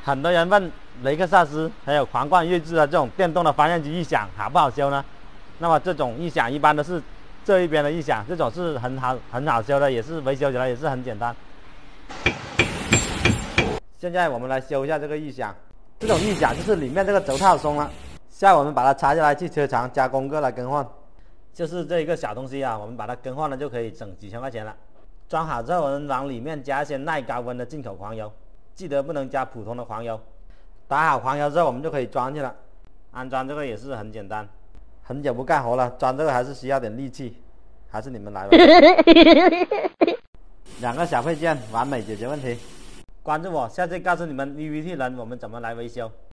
很多人问雷克萨斯还有皇冠、锐志的这种电动的发电机异响好不好修呢？那么这种异响一般都是这一边的异响，这种是很好修的，也是维修起来也是很简单。现在我们来修一下这个异响，这种异响就是里面这个轴套松了，现在我们把它拆下来去车厂加工个来更换。就是这一个小东西啊，我们把它更换了就可以省几千块钱了。装好之后，我们往里面加一些耐高温的进口黄油，记得不能加普通的黄油。打好黄油之后，我们就可以装去了。安装这个也是很简单，很久不干活了，装这个还是需要点力气，还是你们来吧。2个小配件，完美解决问题。关注我，下次告诉你们 VVT 人我们怎么来维修。